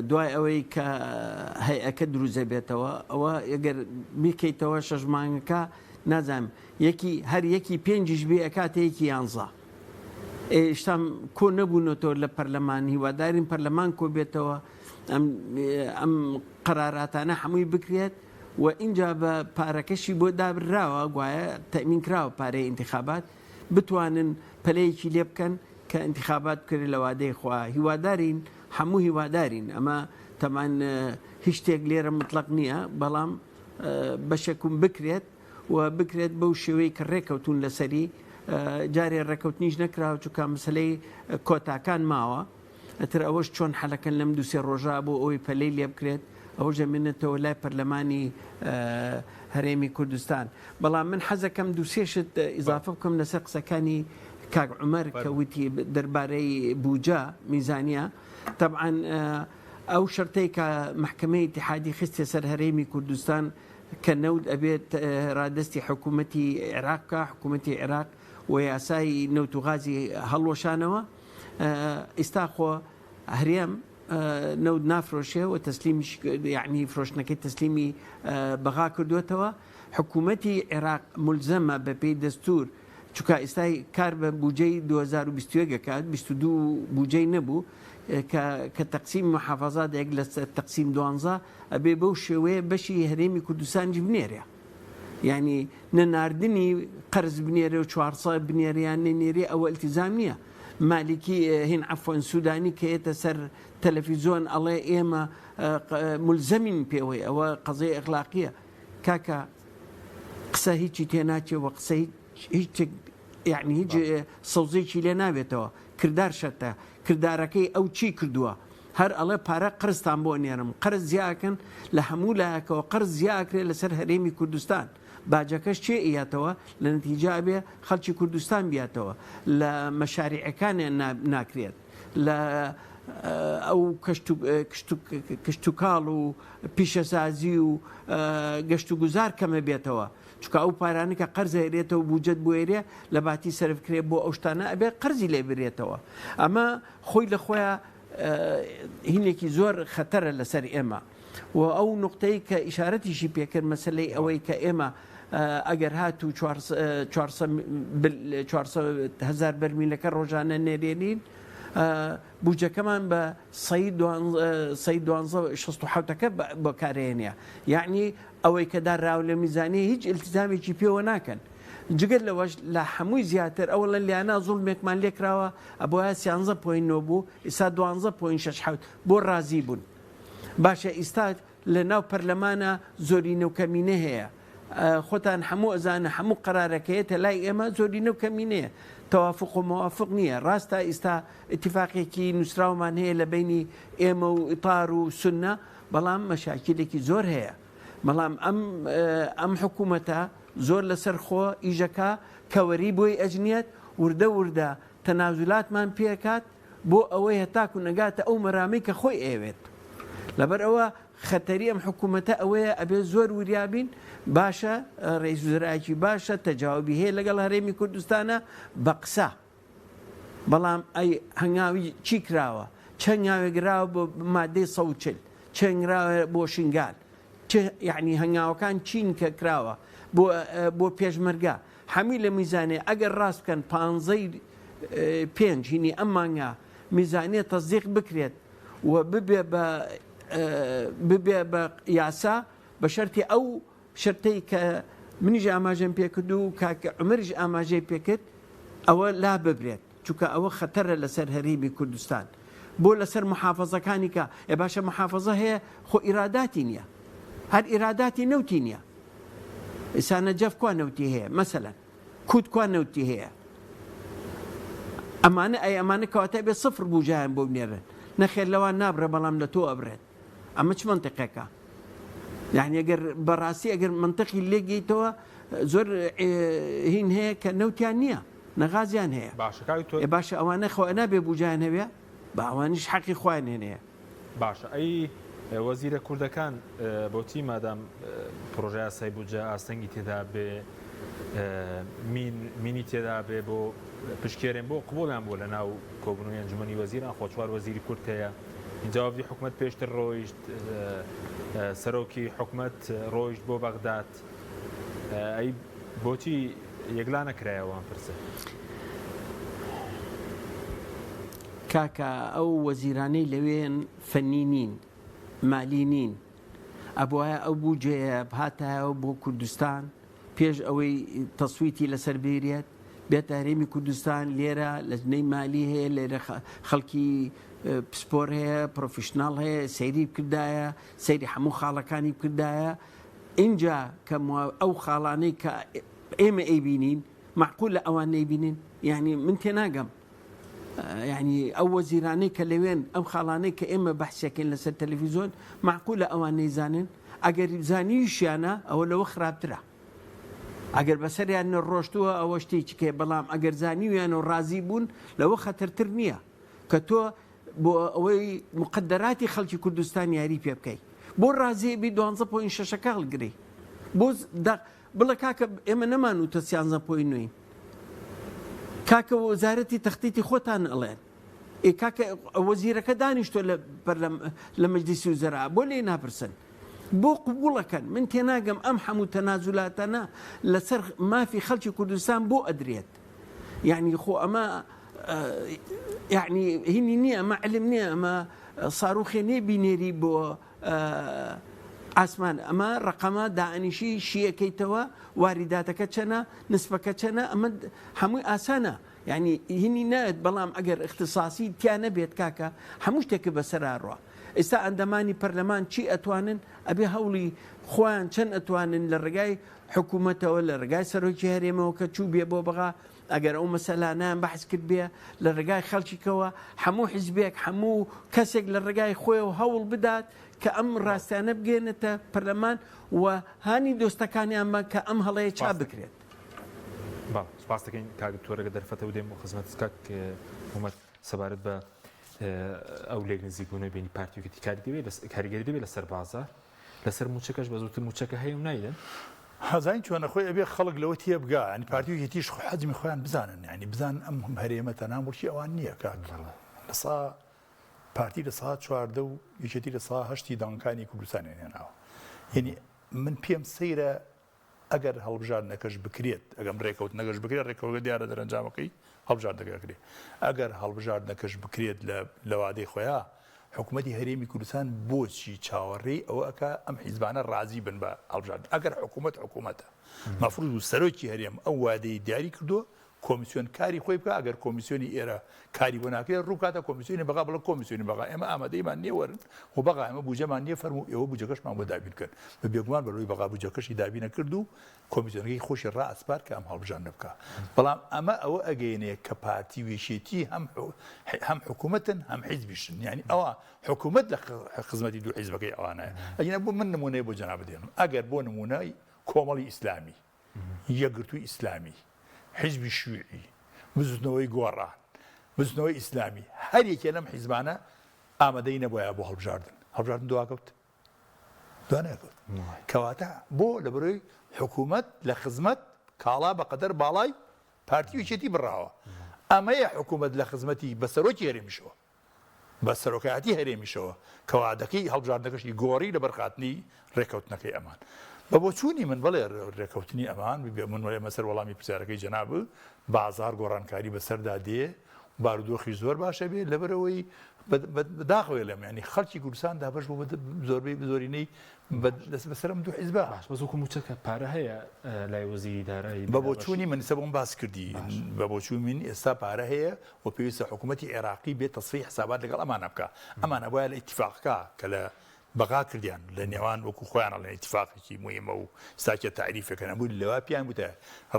دوای ئەوەی کە هەیئەکە دروزە بێتەوە ئەوە ئەگەر بیکەیتەوە 6 مانگەکە نازانم هەر یەکی 5 بێ ئەکاتەیەکی 11 ئێشتام کۆ نەبوونەوە لە پەرلەمان هیوادارین پەرلەمان کۆ بێتەوە ئەم قەراراتانە هەمووی بکرێت و اینجا بە پارەکەشی بۆ دابراوە گوایە تەمین کراوە پارەی انتخابات بتوانن پەلەیەکی لێ بکەن کە انتخابات بکرێت لە وادەی خوا هیوادارین هەموو هیوادارین ئەمە تەمان هیچ شتێک لێرە مطلق نییە بەڵام بەشێکم بکرێت و بکرێت بەو شێوەی کە ڕێکەوتون لەسەری جارێ ڕێکەوتنیش نەکراوە چونکە مەسەلەی کۆتاکان ماوە ئەتر ئەوەش چۆن حەلەکەن لەم 2-3 ڕۆژە بۆ ئەوەی پەلەی لێ بکرێت ئەوە ژەمێنێتەوە لای پەرلەمانی هەرێمی کوردستان. بەڵام من حەزەکەم 2-3 شت ئیزافە بکەم لەسەر قسەکانی کاک عومەر کە وتی دەربارەی بوجا میزانیە. طبعا ئەو شەرتەی کە محکەمەی ئیتیحادی خستێ سەر هەرێمی کوردستان کە نەود ئەبێت ڕادستی حکوومەتی عێراق بکە حکوومەتی عێراق و یاسای نەوت و غازی هەڵوەشانەوە ئێستا خۆ هەرێم نەود نافرۆشێ و تەسلیمی یعنی فرۆشتنەکەی تەسلیمی بەغا کردوێتەوە حکوومەتی عێراق ملزەمە بە پێی دەستور چونکە ئێستای کار بە بودجەی 2021 دەکات 22 بودجەی نەبوو کە تەقسیم محافەزات یەک لە تەقسیم 12 ئەبێ بەو شێوەیە بەشی هەرێمی کوردستانی بنێرە یعنی نەناردنی قەرز بنێرە و 400 بنێریان نێنێری ئەوە ئیلتیزام نییە. مالکی هین عفوان سوودانی کە ئێتە سەر تەلەڤیزۆن ئەڵێ ئێمە ملزەمین پێوەی ئەوە قەزەی ئەخلاقیە کاکە قسە هیچی تێناچێ و قسە هیچ یعنی هیچ سەوزێکی لێ نابێتەوە کردار شەتە کردارەکەی ئەو چی کردووە هەر ئەڵێ پارە قرستان بۆ نێرم قرز زیاکەن لە هەموو لایەکەوە قرز زیاکرێت لەسەر هەرێمی کوردستان باجەکەش چێ ئیاتەوە لە نەتیجا بێ خەڵکی کوردستان بیاتەوە لە مەشاریعەکانیان ناکرێت لە ئەو کشت و کاڵ و پیشەسازی و گەشت و گوزار کەمە بێتەوە چونکە ئەو پارانە کە قەرزە هێرێتەوە بوجەت بۆ هێرێ لە باتی سەرفکرێت بۆ ئەو شتانە ئەبێ قەرزی لێ برێتەوە ئەمە خۆی لە خۆیان هینێکی زۆر خەتەرە لەسەر ئێمە و ئەو نقطەی کە ئیشارەتیشی پێکرد مەسلەی ئەوەی کە ئێمە ئەگەر هات و 400,000 بەرمیلەکە ڕۆژانە نێرێنین بوجەکەمان بە 112 بۆ کارێنە یعنی ئەوەی کە داڕاو لە میزانی هیچ ئیلتیزامێکی پێوە ناکەن جگەر لەوەش لە هەمووی زیاتر ئەوە لە لیانە زوڵمێکمان لێکراوە ئەبووە 13.9 بوو ئێستا 12.67 بۆ ڕازی بوون باشە ئیستا لە ناو پەرلەمانە زۆرینە و کەمینە هەیە خۆتان هەموو ئەزانە هەموو قەرارەکەیەتە لای ئێمە زۆرینە و کەمینەیە تەوافق و موافق نییە ڕاستە ئێستا ئیتیفاقێکی نووسراومان هەیە لە بینی ئێمە و ئیطار و سونە بەڵام مەشاکلێکی زۆر هەیە بەڵام ئەم حکوومەتە زۆر لەسەر خۆ ئیژەکە کەوەری بۆی ئەجنێت وردە تەنازولاتمان پێکات بۆ ئەوەی هەتاکو نەگاتە ئەو مەرامەی کە خۆی ئەوێت لەبەر ئەوە خەتەری ئەم حکوومەتە ئەوەیە ئەبێ زۆر وریابین باشە ڕێیس وزرایەکی باشە تەجاوبی هەیە لەگەڵ هەرێمی کوردستانە بە قسە بەڵام ئەی هەنگاوی چی کراوە چەند ناوێگراوە بۆ مادەی 140 چەنگراوە بۆ شنگال یعنی هەنگاوەکان چین کە کراوە بۆ پێشمەرگا هەمی لە میزانێ ئەگەر ڕاست بکەن 15 5 هینی ئەمانگە میزانیە تەزدیق بکرێت و ببێ بە یاسا بە شەرتی ئەو شرتەی کە منیش ئاماژەم پێکرد و کاکە عومەریش ئاماژەی پێکرد ئەوە لا ببرێت چونکە ئەوە خەتەرە لەسەر هەرێمی کوردستان بۆ لەسەر محافەزەکانی کە باشە محافەزە هەیە خۆ ئیراداتی نییە هەر ئیراداتی نەوتی نییە ئێستا نەجەف کوا نەوتی هەیە مەسەلەن کووت کوا نەوتی هەیە ئەمانە کەواتە بێ سفر بوجایان بۆ بنێرن نەخێر لەوان نابڕێ بەڵام لە تۆ ئەبرێت ئەمە چ منتقێکە یعنی ئەگەر بەڕاستی ئەگەر منتقی لێگەیتەوە زۆر هین هەیە کە نەوتیان نییە نەغازیان هەیە باشە ئەوانە خۆ نابێ بوجایان هەبێ بە ئەوانیش حەقی خۆیان هێنەیە باشە ئەی وەزیرە کوردەکان بۆچی مادام پرۆژه یاسای بودجە ئاستەنگی تێدا بێ مینی تێدا بێ بۆ پشکێرێن بۆ قبوڵیان بۆ لە ناو کۆبوونەوەی ئەنجومەنی وەزیران خۆ چوار وەزیری کورد هەیە جوابی حکومت پێشتر ڕۆیشت سەرۆکی حکومت ڕۆیشت بۆ بەغداد ئەی بۆچی یەکلا نەکرایەوە پرسە کاکە ئەو وەزیرانەی لەوێن فەنی نین مالی نین ئەبوایە ئەو بوجەیە هاتایەوە بۆ کوردستان پێش ئەوەی تەسویتی لەسەر بێریێت بێتە هەرێمی کوردستان لێرە لە ژنەی مالی هەیە لێرە خەڵکی پسپۆر هەیە پرۆفشناڵ هەیە سەیری بکردایە سەیری هەموو خاڵەکانی بکردایە اینجا کە ئەو خاڵانەی کە ئێمە ئەیبینین معقول لە ئەوان نەیبینین یعنی من تێناگەم یعنی ئەو وەزیرانەی کە لەوێن ئەم خاڵانەی کە ئێمە بەحسەکەین لەسەر تەلەڤیزۆن معقول لە ئەوان نەیزانن ئەگەر زانیویشیانە ئەوە لەوە خراپترە ئەگەر بەسەریان نەڕۆشتووە ئەوە شتێکی کێ بەڵام ئەگەر زانیویان و ڕازی بوون لەوە خەتەرتر نییە کە تۆ بۆ ئەوەی مقدراتی خەڵکی کوردستان یاری پێ بکەیت بۆ ڕازیبی 12.6 هەڵگری بۆ بڵە کاکە ئێمە نەمان وتە 13.9 کاکە وەزارەتی تەختیتی خۆتان ئەڵێن کاکە وەزیرەکە دانیشتۆ لە مەجلیسی وزەرا بۆ لێ ناپرسن بۆ قبوڵەکەن من تێناگەم ئەم هەموو تەنازولاتانە لەسەر مافی خەڵکی کوردستان بۆ ئەدرێت یعنی خۆ ئەمە یعنی هینی نییە ئەمە علم نییە ئەمە ساروخێ نێبینێری بۆ ئاسمان ئەمە ڕقەمە دائنیشی شیەکەیتەوە واریداتەکە چەنە نسبەکە چەنە ئەمە هەمووی ئاسانە یعنی هینی نایەت بەڵام ئەگەر اختصاسی تیانە بێت کاکە هەموو شتێکە بەسەراڕوە ئێستا ئەندەمانی پەرلەمان چی ئەتوانن ئەبێ هەوڵی خۆیان چەند ئەتوانن لە ڕێگای حکوومەتەوە لە ڕێگای سەرۆکی هەرێمەوە کە چوو بێ بۆ بەغا ئەگەر ئەو مەسەلانیان بەحث کرد بێ لە ڕێگای خەڵکیکەوە هەموو حیزبێک هەموو کەسێک لە ڕێگای خۆیەوە هەوڵ بدات کە ئەم ڕاستیانە بگێنێتە پەرلەمان و هانی دۆستەکانیان بە کە ئەم هەڵەیە چا بکرێت. سپاس دەکەین کاک تۆرەگە دەرفەتە و دێم و خزمەت کاک حکوومەت سەبارەت بە ئەو لێک نزیکبوونەوەی بینی پارتیوکەتی کاریگەری دەبێت لەسەر بازار لەسەر موچەکەش بە زووتر موچەکە هەیە و نایدن هەزین چۆنە خۆی ئەبێ خەڵک لەوە تێ بگا ینی پارتیوکەتیش حەزمی خۆیان بزانن ینی بزان ئەم هەرێمە تەنها وەرکی ئەوان نییە کاک لەسا پارتی لە ساعت 14 و یەکێتی لە ساعت 8 دانکانی کوردستانی هێناوە یعنی من پێم سەیرە ئەگەر هەڵبژاردنەکەش بکرێت ئەگەم ڕێکەوت نەگەش بکرێت ڕێکەوتە دیارە دەرەنجامەکەی هەڵبژاردنەکەکرێت ئەگەر هەڵبژاردنەکەش بکرێت لە وادەی خۆیان حکوومەتی هەرێمی کوردستان بۆچی چاوەڕێی ئەوە ئەکا ئەم حیزبانە ڕازی بن بە هەڵبژاردن ئەگەر حکوومەتە مەفروض و سەرۆکی هەرێم ئەو وادەی دیاری کردووە کۆمیسیۆن کاری خۆی بکە ئەگەر کۆمیسیۆنی ئێرە کاری بۆ ناکرێت ڕووکاتە کۆمیسیۆنی بەغا بڵە کۆمیسیۆنی بەغا ئێمە ئامادەیمان نییە وەرن و بەغا ئێمە بوجەمان نییە فەرموو ئێوە بوجەکەشمان بۆ دابین کرد بە بێگومان بەڕۆی بەغا بوجەکەشی دابی نەکرد و کۆمیسیۆنەکەی خۆشی ڕائسپار کە ئەم هەڵبژاردنە بکە بەڵام ئەمە ئەوە ئەگەیەنێ کە پارتی وێشێتی هەم حکوومەتن هەم حیزبیشن یعنی ئەوە حکوومەت لە خزمەتی دوو حیزبەکەی ئەوانەیە ئەگەر بۆ من نمونەیە بۆ جەناب بدێنم ئەگەر بۆ نمونەی کۆمەڵی ئیسلامی یەکگرتووی ئیسلامی حیزبی شیوعی بزنەوەی گۆڕان بزنەوەی ئیسلامی هەر یەکێ لەم حیزبانە ئامادەی نەبووە بۆ هەڵبژاردن دواکەوت دوانەکەوت کەواتە بۆ لە بەرۆی حکوومەت لە خزمەت کاڵا بەقەدەر باڵای پارتیوکێتی بڕاوە ئەمەیە حکوومەت لە خزمەتی بە سەرۆکی هەرێمیشەوە بە سەرۆکایەتی هەرێمیشەوە کەوادەکەی هەڵبژاردنەکەشی گۆڕی لە بەرخاتنی ڕێکەوتنەکەی ئەمان بە بۆچوونی من بڵێ ڕێکەوتنی ئەمان من مەسەر وەڵامی پرسیارەکەی جەناب بازار گۆڕانکاری بەسەردا دێ بارودۆخی زۆر باشە بێ لەبەرەوەی داخوێ لەم ینی خەڵکی کوردستان دابش بۆ زۆربەی زۆرینەی بەسەرم دوو حیزب بەزۆکو موچەکە پارە هەیە لای وەزیری دارایی بە بۆچوونی من سەبم باس کردی بە بۆچوون من ئێستا پارە هەیە و پێویستە حکوومەتی عێراقی بێت تەصفیح حسابات لەگەڵ ئەمانە بکە ئەمانە وایە لە ئیتیفاقکە کە لە بەغا کردیان لە نێوان وەکو خۆیان لە ئیتیفاقێکی مهمە و ساکێ تعریفەکەن بوو لەوە پیان بوتە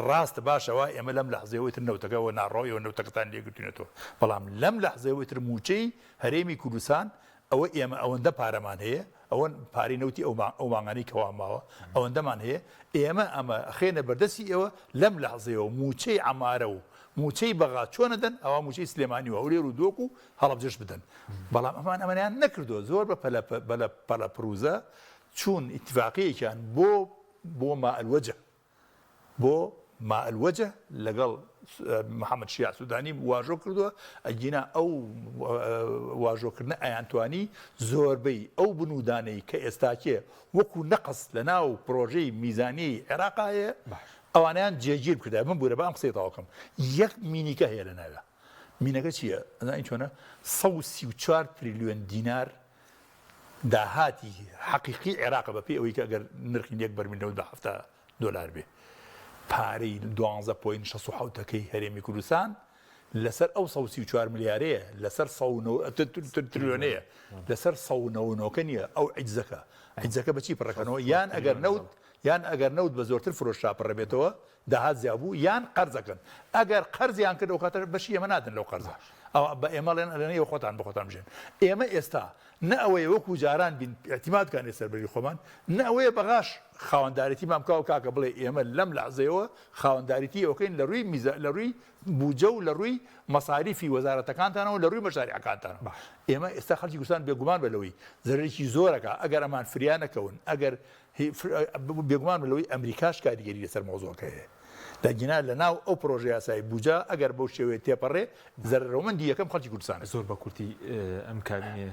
ڕاستە باشەوە ئێمە لەم لەحزەوەتر نەوتەکەەوە ناڕۆیەوە نەوتەکەتان لێگرتوێتەوە بەڵام لەم لەحزەوەتر موچەی هەرێمی کوردستان ئەوە ئێمە ئەوەندە پارەمان هەیە ئەوە پارەی نەوتی ئەو ماغانی کەوا ماوە ئەوەندەمان هەیە ئێمە ئەمە خێنە بەردەستی ئێوە لەم لەحزەوە موچەی عەمارە و موچەی بەغا چۆنەدەن ئەوە موچەی سلێمانی و هەولێر و دۆک و هەڵەبجەش بدەن بەڵام ئەمانیان نەکردو زۆر بە پەلە پرۆزە چوون ئیتیفاقیەکیان بۆ مائەلوەجە بۆ مائەلوەجە لەگەڵ محەممەد شیع سوودانی واژۆ کردووە ئەگینا ئەو واژۆکردنە ئەیانتوانی زۆربەی ئەو بنوودانەی کە ئێستاکێ وەکو نەقص لە ناو پرۆژەی میزانی عێراقایە ئەوانیان جێگیر بکردا من بوورە بەم قسەی تاواکەم یەک مینیکە هەیە لە ناوە مینەکە چییە؟ ئەزانین چۆنە 134 تریلیۆن دینار داهاتی حەقیقی عێراقە بەپێی ئەوەی کە ئەگەر نرخی یەک بەرمیل $7 بێ پارەی 12.67 هەرێمی کوردستان لەسەر ئەو 134 ملیارەیە لەسەر تریلیۆنەیە لەسەر 199 نیە ئەو عیجزەکە بەچی پڕەکەنەوە یان ئەگەر نەوت بە زۆرتر فرۆشتا پڕەبێتەوە داهات زیابوو یان قەرزەکەن ئەگەر قەرزیان کرد ئەو کاتە بەشی ئێمە نادن لەو قەرزە ئەو بە ئێمە لەنەوە خۆتان بە خۆتان بژێن ئێمە ئێستا نە ئەوەیە وەکو جاران بین ئەتیمادکانی سەربەری خۆمان نە ئەوەیە بەغاش خاوەنداریتی مامکاو کاکە بڵێ ئێمە لەم لەحزەیەوە خاوەنداریتی ئەوکەین لە ڕووی بوجە و لە ڕووی مەساریفی وەزارەتەکانتانەوە لە ڕووی مەشاریعەکانتانەوە ئێمە ئێستا خەڵکی کوردستان بێگومان بەلەوەی زەرێکی زۆرەکە ئەگەر ئەمان فریان نەکەون ئەگەر بێگومان بەلەوەی ئەمریکاش کاریگەری لەسەر مۆزۆکە هەیە داگینا لە ناو ئەو پرۆژه یاسایی بوجە ئەگەر بەو شێوەیە تێپەڕێ زەرەوەمەندی یەکەم خەڵکی کوردستانە زۆر بە کورتی ئەم کابینێ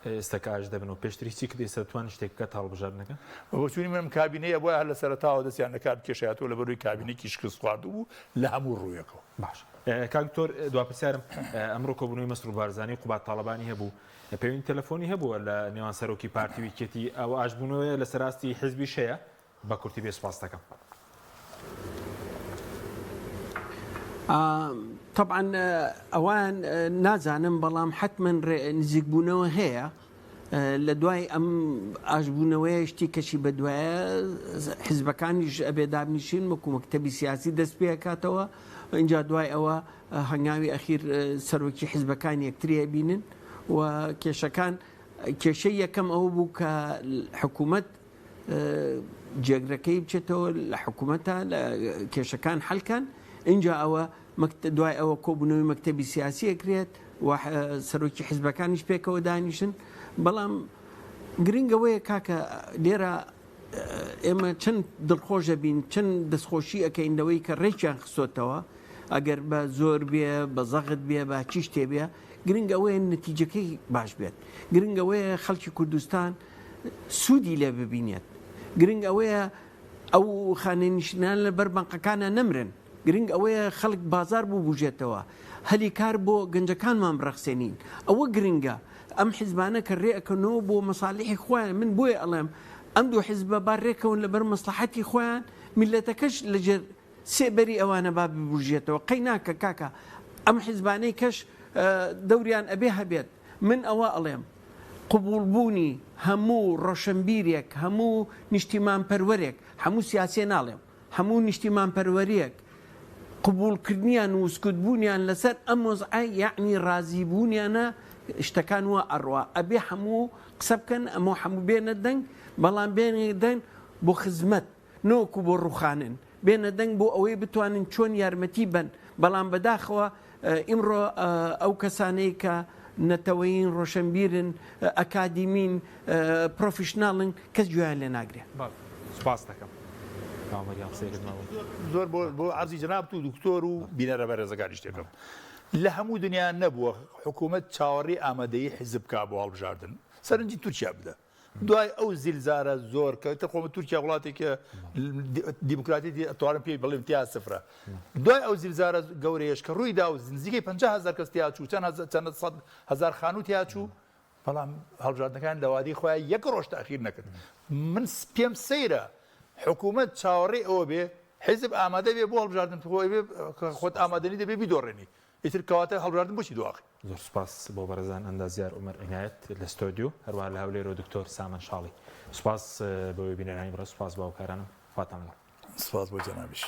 ئێستاکەش دەبن و پێشتری چی کردی سەرتوان شتێکەکە تاڵبژاردنەکە بۆچوونی من کابینەیە بۆە لە سەرەتاوە دەستیان نەکات کێشایەتەوە لە بەرووی کابینێکی شکست خواردوو بوو لە هەموو ڕوویەکەوە باش کاکتۆر دواپرسیارم ئەمڕۆ کۆبوونەوەی مەسرور بارزانی قوبات تاڵەبانی هەبوو پەیوەندی تەلەفۆنی هەبووە لە نێوان سەرۆکی پارتی ویکێتی ئەو ئاشبوونەوەی لە سەراستی حیزبی شەیە بە کورتی بێ سوپاس دەکەم طبعا ئەوان نازانم بەڵام حتمما نزیکبوونەوە هەیە لە دوای ئەم ئاشبوونەوەی شتی کەشی بە دوایە حیزبەکانیش ئەبێ دابنیشین وەکو مەکتەبی سیاسی دەست پێ کاتەوە اینجا دوای ئەوە هەنگاوی ئەخیر سەرۆکی حیزبەکان یەکتری بینن و کێشەکان کێشەی یەکەم ئەوە بوو کە حکوومەت جێگرەکەی بچێتەوە لە حکوومەتە لە کێشەکان حەلکان اینجا ئەوە دوای ئەوە کۆبوونەوەی مەکتەبی سیاسی ئەکرێت و سەرۆکی حیزبەکانیش پێکەوە دانیشن بەڵام گرنگەوەیە کاکە لێرە ئێمە چەند دڵخۆشە بین چەند دەستخۆشی ئەەکەینەوەی کە ڕێکیان خستۆتەوە ئەگەر بە زۆر بێ بە زەغت بێ بە چی شتێ بێ گرنگەوەیە نەتیجەکەی باش بێت گرنگەوەیە خەڵکی کوردستان سوودی لێ ببینێت گرنگ ئەوەیە ئەو خانەنیشتیان لە بەر بەنقەکانە نەمرن گرنگ ئەوەیە خەڵک بازار بوو بژێتەوە هەلی کار بۆ گەنجەکانمان بڕەخسێنین ئەوە گرنگە ئەم حیزبانە کە ڕێەکەنەوە بۆ مەسالیحی خۆیان من بۆیە ئەڵێم ئەم دوو حیزبە با ڕێکەون لەبەر مەسلحەتی خۆیان میلەتەکەش لەجێر سێبەری ئەوانە با ببژێتەوە قەی ناکە کاکە ئەم حیزبانەی کەش دەوریان ئەبێ هەبێت من ئەوە ئەڵێم قبولبوونی هەموو ڕۆشنبیرێک هەموو نیشتیمان پەروەرێک هەموو سیاسێ ناڵێم هەموو نیشتیمان پەروەریەک قبولکردنیان و سکوتبوونیان لەسەر ئەم مۆزعای یعنی ڕازیبوونیانە شتەکان وە ئەڕوا ئەبێ هەموو قسە بکەن ئەمە هەموو بێنە دەنگ بەڵام بێنە دەنگ بۆ خزمەت نۆکو بۆ ڕوخانن بێنە دەنگ بۆ ئەوەی بتوانن چۆن یارمەتی بن بەڵام بەداخەوە ئیمڕۆ ئەو کەسانەی کە نەتەوەین ڕۆشنبیرن ئەکادیمین پرۆفیشناڵن کەس گویان لێ ناگرێت سوپاس دەکەم زۆر بۆ عەرزی جەناب و دکتۆر و بینەرە بەڕێزەکانی شتێکم لە هەموو دنیا نەبووە حکوومەت چاوەڕێی ئامادەیی حیزب بکا بۆ هەڵبژاردن سەرنجی تورکیا بدە دوای ئەو زیلزارە زۆر کە خۆمە تورکیا وڵاتێکە دیموکراتی توانم پێی بڵێم تیا سفرە دوای ئەو زیلزارە گەورەیەش کە ڕوویدا و نزیکەی 50,000 کەس تیا چوو چەند هزار خانوو تیا چوو بەڵام هەڵبژاردنەکان لەوادی خۆیان یەک ڕۆژ تاخیر نەکرد من پێم سەیرە حکوومەت چاوەڕێی ئەوە بێ حیزب ئامادە بێ بۆ هەڵبژاردن خۆت ئامادەنی دەبێ بیدۆڕێنی ئیتر کەواتە هەڵبژاردن بۆچی دواخی زۆر سپاس بۆ بەرەزان ئەندازیار عومەر عنایەت لە ستۆدیۆ هەروەها لە هەولێرەوە دکتۆر سامان شاڵی سپاس بەوەی بینەرانی بڕە سپاس باوکارانم خواتان لەگەڵ سپاس بۆ جەنابیش